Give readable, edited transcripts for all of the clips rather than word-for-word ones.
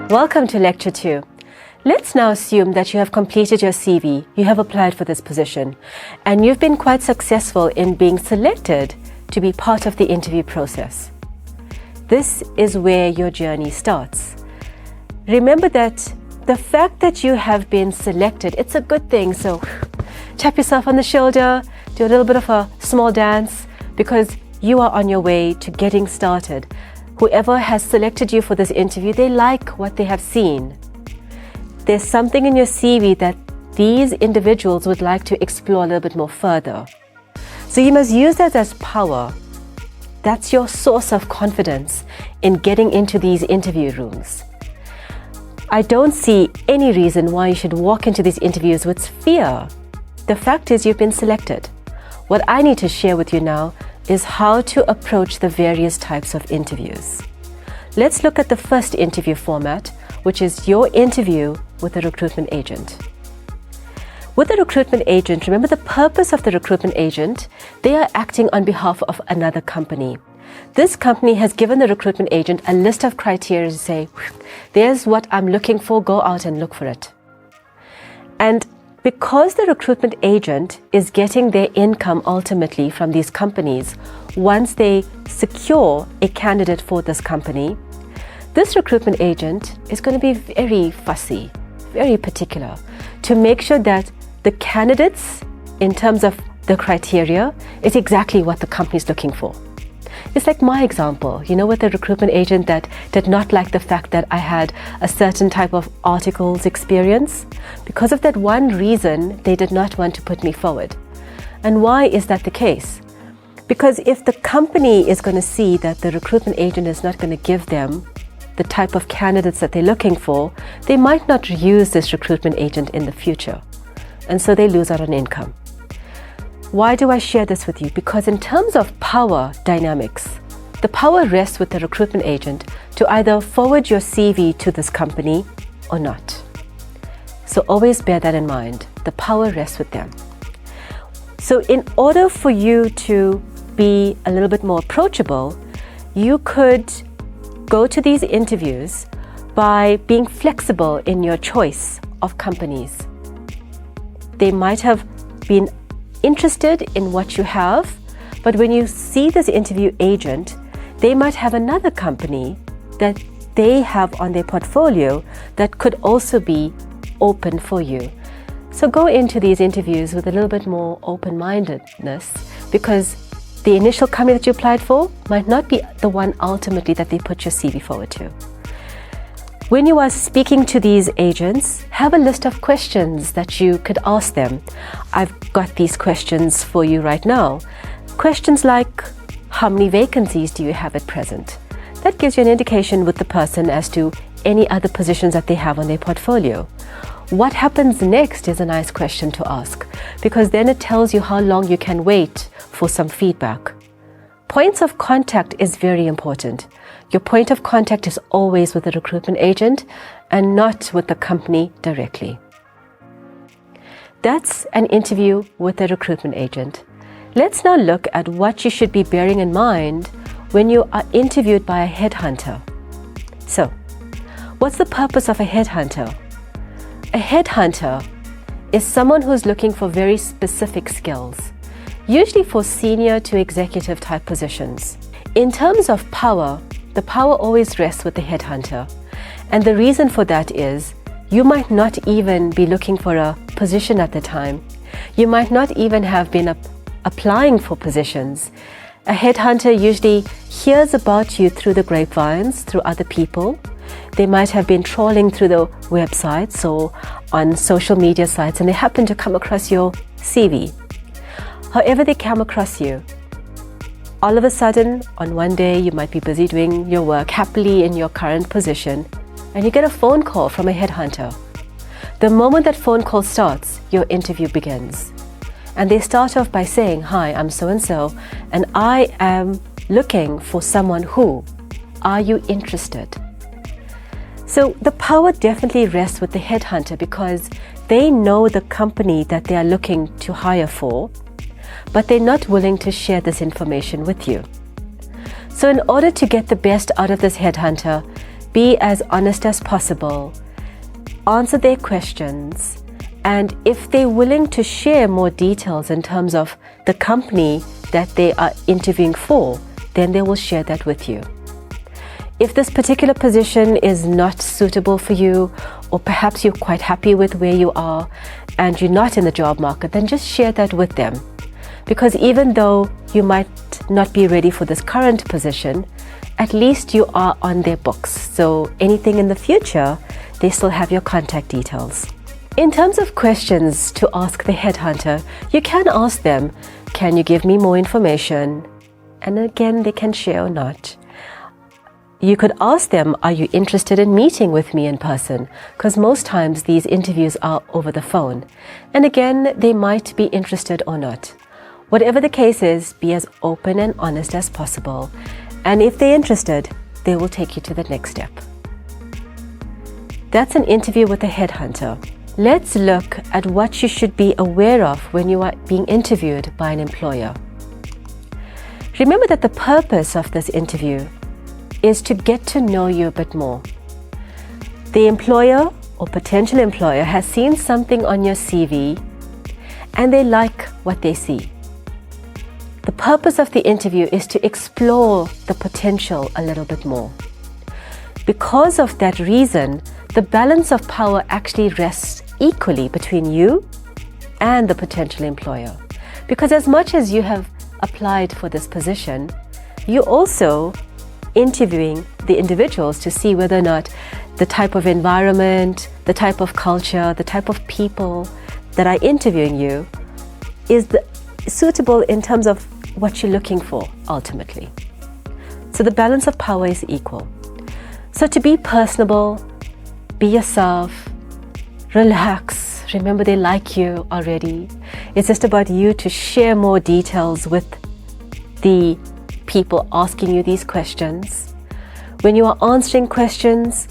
Welcome to Lecture 2. Let's now assume that you have completed your CV, you have applied for this position, and you've been quite successful in being selected to be part of the interview process. This is where your journey starts. Remember that the fact that you have been selected, it's a good thing, so tap yourself on the shoulder, do a little bit of a small dance, because you are on your way to getting started. Whoever has selected you for this interview, they like what they have seen. There's something in your CV that these individuals would like to explore a little bit more further. So you must use that as power. That's your source of confidence in getting into these interview rooms. I don't see any reason why you should walk into these interviews with fear. The fact is you've been selected. What I need to share with you now is how to approach the various types of interviews. Let's look at the first interview format, which is your interview with a recruitment agent. With a recruitment agent, remember the purpose of the recruitment agent, they are acting on behalf of another company. This company has given the recruitment agent a list of criteria to say, there's what I'm looking for, go out and look for it. And because the recruitment agent is getting their income ultimately from these companies, once they secure a candidate for this company, this recruitment agent is going to be very fussy, very particular to make sure that the candidates, in terms of the criteria, is exactly what the company is looking for. It's like my example, with the recruitment agent that did not like the fact that I had a certain type of articles experience. Because of that one reason, they did not want to put me forward. And why is that the case? Because if the company is going to see that the recruitment agent is not going to give them the type of candidates that they're looking for, they might not use this recruitment agent in the future. And so they lose out on income. Why do I share this with you? Because in terms of power dynamics, the power rests with the recruitment agent to either forward your CV to this company or not. So always bear that in mind. The power rests with them. So in order for you to be a little bit more approachable, you could go to these interviews by being flexible in your choice of companies. They might have been interested in what you have, but when you see this interview agent, they might have another company that they have on their portfolio that could also be open for you. So go into these interviews with a little bit more open-mindedness, because the initial company that you applied for might not be the one ultimately that they put your CV forward to. When you are speaking to these agents, have a list of questions that you could ask them. I've got these questions for you right now. Questions like, how many vacancies do you have at present? That gives you an indication with the person as to any other positions that they have on their portfolio. What happens next is a nice question to ask, because then it tells you how long you can wait for some feedback. Points of contact is very important. Your point of contact is always with the recruitment agent and not with the company directly. That's an interview with a recruitment agent. Let's now look at what you should be bearing in mind when you are interviewed by a headhunter. So, what's the purpose of a headhunter? A headhunter is someone who's looking for very specific skills, usually for senior to executive type positions. In terms of power, the power always rests with the headhunter. And the reason for that is you might not even be looking for a position at the time. You might not even have been applying for positions. A headhunter usually hears about you through the grapevines, through other people. They might have been trawling through the websites or on social media sites, and they happen to come across your CV. However they come across you, all of a sudden, on one day, you might be busy doing your work happily in your current position, and you get a phone call from a headhunter. The moment that phone call starts, your interview begins. And they start off by saying, hi, I'm so-and-so, and I am looking for someone who. Are you interested? So the power definitely rests with the headhunter, because they know the company that they are looking to hire for, but they're not willing to share this information with you. So in order to get the best out of this headhunter, be as honest as possible, answer their questions, and if they're willing to share more details in terms of the company that they are interviewing for, then they will share that with you. If this particular position is not suitable for you, or perhaps you're quite happy with where you are and you're not in the job market, then just share that with them. Because even though you might not be ready for this current position, at least you are on their books. So anything in the future, they still have your contact details. In terms of questions to ask the headhunter, you can ask them, can you give me more information? And again, they can share or not. You could ask them, are you interested in meeting with me in person? Because most times these interviews are over the phone. And again, they might be interested or not. Whatever the case is, be as open and honest as possible. And if they're interested, they will take you to the next step. That's an interview with a headhunter. Let's look at what you should be aware of when you are being interviewed by an employer. Remember that the purpose of this interview is to get to know you a bit more. The employer or potential employer has seen something on your CV and they like what they see. The purpose of the interview is to explore the potential a little bit more. Because of that reason, the balance of power actually rests equally between you and the potential employer. Because as much as you have applied for this position, you're also interviewing the individuals to see whether or not the type of environment, the type of culture, the type of people that are interviewing you is suitable in terms of what you're looking for ultimately. So the balance of power is equal. So to be personable, be yourself, relax. Remember, they like you already. It's just about you to share more details with the people asking you these questions. When you are answering questions,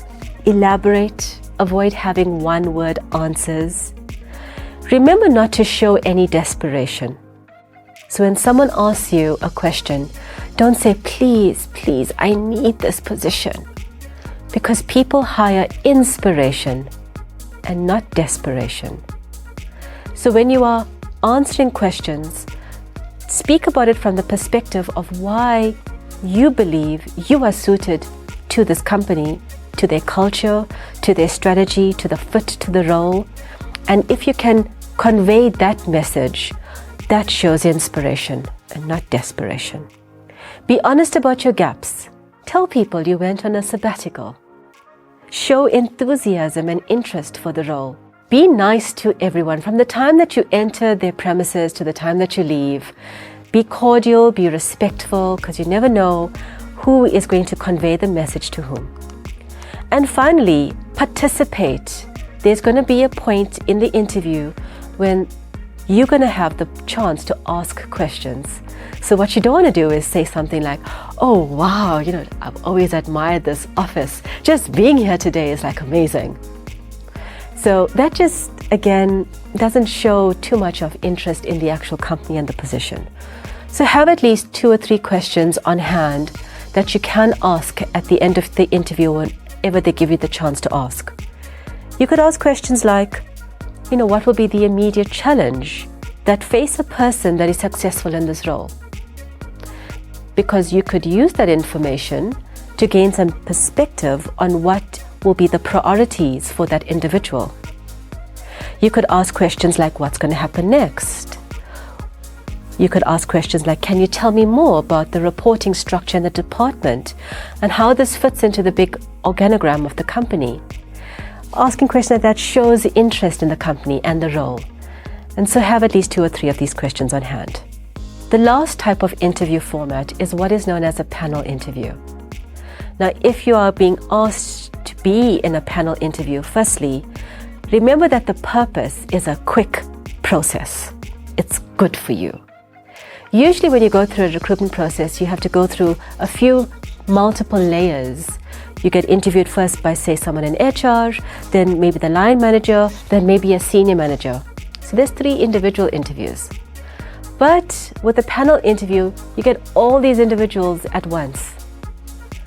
elaborate, avoid having one-word answers. Remember not to show any desperation. So when someone asks you a question, don't say, please, please, I need this position. Because people hire inspiration and not desperation. So when you are answering questions, speak about it from the perspective of why you believe you are suited to this company, to their culture, to their strategy, to the fit to the role. And if you can convey that message, that shows inspiration and not desperation. Be honest about your gaps. Tell people you went on a sabbatical. Show enthusiasm and interest for the role. Be nice to everyone from the time that you enter their premises to the time that you leave. Be cordial, be respectful, because you never know who is going to convey the message to whom. And finally, participate. There's going to be a point in the interview when you're going to have the chance to ask questions. So what you don't want to do is say something like, oh wow, I've always admired this office. Just being here today is like amazing. So that just, again, doesn't show too much of interest in the actual company and the position. So have at least 2 or 3 questions on hand that you can ask at the end of the interview whenever they give you the chance to ask. You could ask questions like, what will be the immediate challenge that face a person that is successful in this role? Because you could use that information to gain some perspective on what will be the priorities for that individual. You could ask questions like, what's going to happen next? You could ask questions like, can you tell me more about the reporting structure in the department and how this fits into the big organogram of the company? Asking questions like that shows interest in the company and the role. And so have at least 2 or 3 of these questions on hand. The last type of interview format is what is known as a panel interview. Now, if you are being asked to be in a panel interview, firstly, remember that the purpose is a quick process. It's good for you. Usually when you go through a recruitment process, you have to go through a few multiple layers. You get interviewed first by, say, someone in HR, then maybe the line manager, then maybe a senior manager. So there's 3 individual interviews. But with a panel interview, you get all these individuals at once.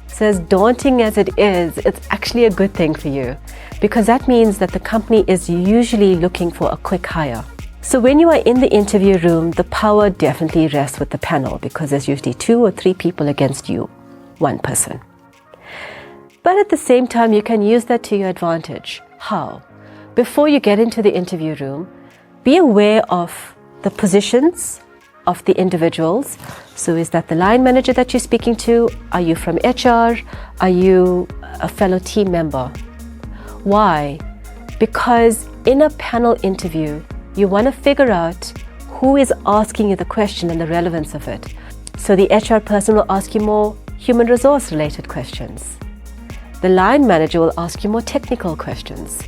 So as daunting as it is, it's actually a good thing for you, because that means that the company is usually looking for a quick hire. So when you are in the interview room, the power definitely rests with the panel, because there's usually 2 or 3 people against you, 1 person. But at the same time, you can use that to your advantage. How? Before you get into the interview room, be aware of the positions of the individuals. So is that the line manager that you're speaking to? Are you from HR? Are you a fellow team member? Why? Because in a panel interview, you want to figure out who is asking you the question and the relevance of it. So the HR person will ask you more human resource related questions. The line manager will ask you more technical questions.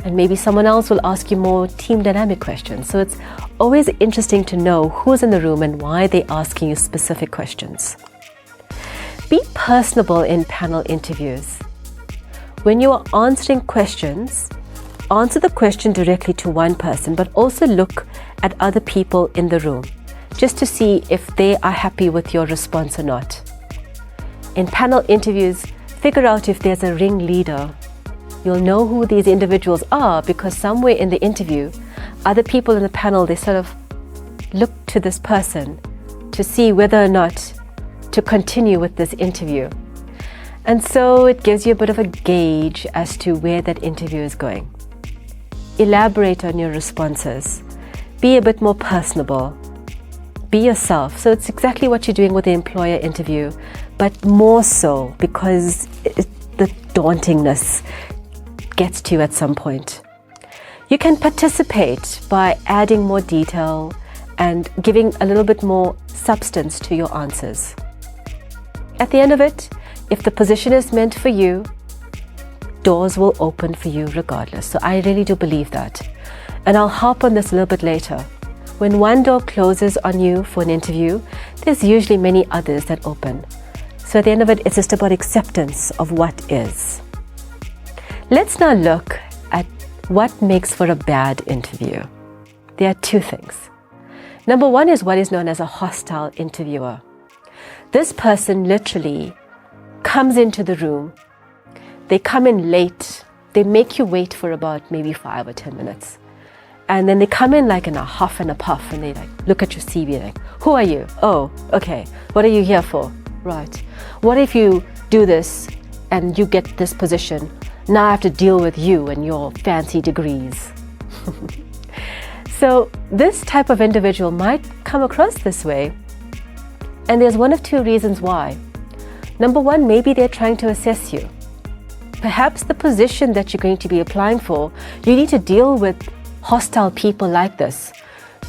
And maybe someone else will ask you more team dynamic questions. So it's always interesting to know who's in the room and why they're asking you specific questions. Be personable in panel interviews. When you are answering questions, answer the question directly to one person, but also look at other people in the room, just to see if they are happy with your response or not. In panel interviews, figure out if there's a ringleader. You'll know who these individuals are, because somewhere in the interview, other people in the panel, they sort of look to this person to see whether or not to continue with this interview. And so it gives you a bit of a gauge as to where that interview is going. Elaborate on your responses. Be a bit more personable. Be yourself. So it's exactly what you're doing with the employer interview, but more so, because the dauntingness gets to you at some point. You can participate by adding more detail and giving a little bit more substance to your answers. At the end of it, if the position is meant for you, doors will open for you regardless. So I really do believe that. And I'll harp on this a little bit later. When one door closes on you for an interview, there's usually many others that open. So at the end of it, it's just about acceptance of what is. Let's now look at what makes for a bad interview. There are 2 things. Number 1 is what is known as a hostile interviewer. This person literally comes into the room, they come in late, they make you wait for about maybe 5 or 10 minutes. And then they come in like in a huff and a puff, and they like look at your CV like, who are you? Oh, okay. What are you here for? Right. What if you do this and you get this position? Now I have to deal with you and your fancy degrees. So this type of individual might come across this way, and there's 1 of 2 reasons why. Number 1, maybe they're trying to assess you. Perhaps the position that you're going to be applying for, you need to deal with hostile people like this.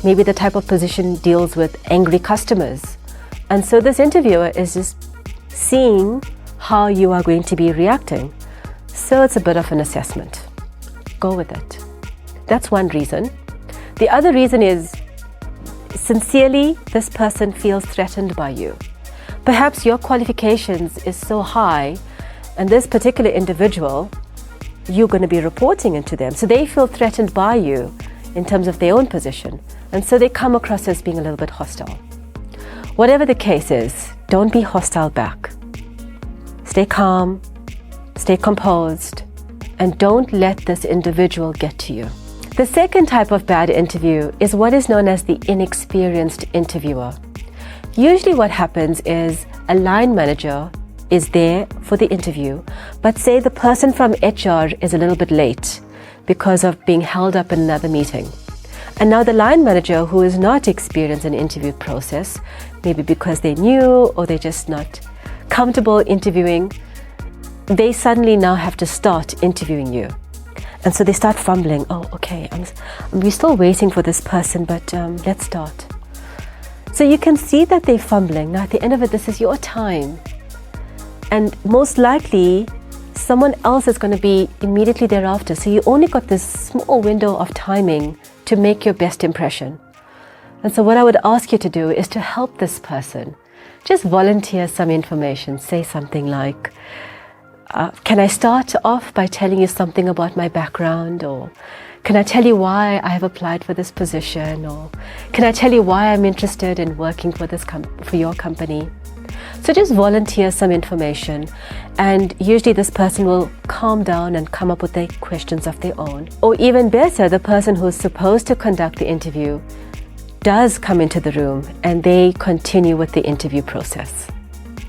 Maybe the type of position deals with angry customers. And so this interviewer is just seeing how you are going to be reacting. So it's a bit of an assessment. Go with it. That's one reason. The other reason is, sincerely, this person feels threatened by you. Perhaps your qualifications is so high, and this particular individual, you're going to be reporting into them. So they feel threatened by you in terms of their own position. And so they come across as being a little bit hostile. Whatever the case is, don't be hostile back. Stay calm, stay composed, and don't let this individual get to you. The second type of bad interview is what is known as the inexperienced interviewer. Usually what happens is a line manager is there for the interview, but say the person from HR is a little bit late because of being held up in another meeting. And now the line manager, who is not experienced in the interview process, maybe because they're new or they're just not comfortable interviewing, they suddenly now have to start interviewing you. And so they start fumbling. Oh, okay, we're still waiting for this person, but let's start. So you can see that they're fumbling. Now at the end of it, this is your time. And most likely, someone else is going to be immediately thereafter. So you only got this small window of timing to make your best impression. And so what I would ask you to do is to help this person. Just volunteer some information. Say something like, can I start off by telling you something about my background? Or Can I tell you why I have applied for this position? Or can I tell you why I'm interested in working for your company? So just volunteer some information, and usually this person will calm down and come up with their questions of their own. Or even better, the person who's supposed to conduct the interview does come into the room and they continue with the interview process.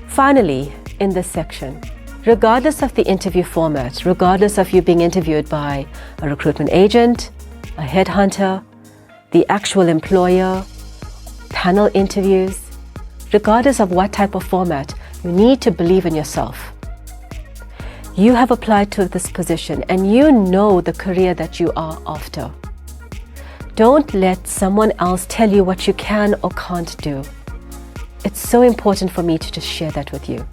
Finally, in this section, regardless of the interview format, regardless of you being interviewed by a recruitment agent, a headhunter, the actual employer, panel interviews, regardless of what type of format, you need to believe in yourself. You have applied to this position and you know the career that you are after. Don't let someone else tell you what you can or can't do. It's so important for me to just share that with you.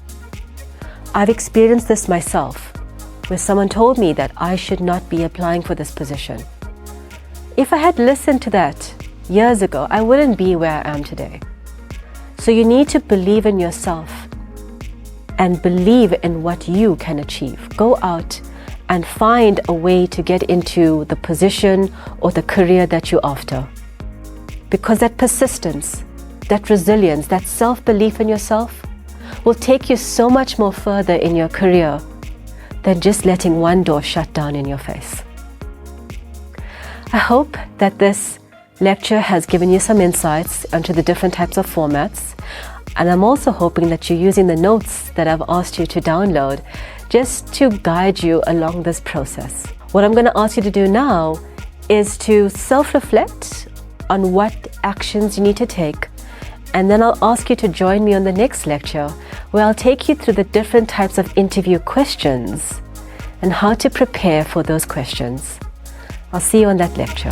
I've experienced this myself, where someone told me that I should not be applying for this position. If I had listened to that years ago, I wouldn't be where I am today. So you need to believe in yourself and believe in what you can achieve. Go out and find a way to get into the position or the career that you're after. Because that persistence, that resilience, that self-belief in yourself will take you so much more further in your career than just letting one door shut down in your face. I hope that this lecture has given you some insights into the different types of formats, and I'm also hoping that you're using the notes that I've asked you to download just to guide you along this process. What I'm going to ask you to do now is to self-reflect on what actions you need to take, and then I'll ask you to join me on the next lecture where I'll take you through the different types of interview questions and how to prepare for those questions. I'll see you on that lecture.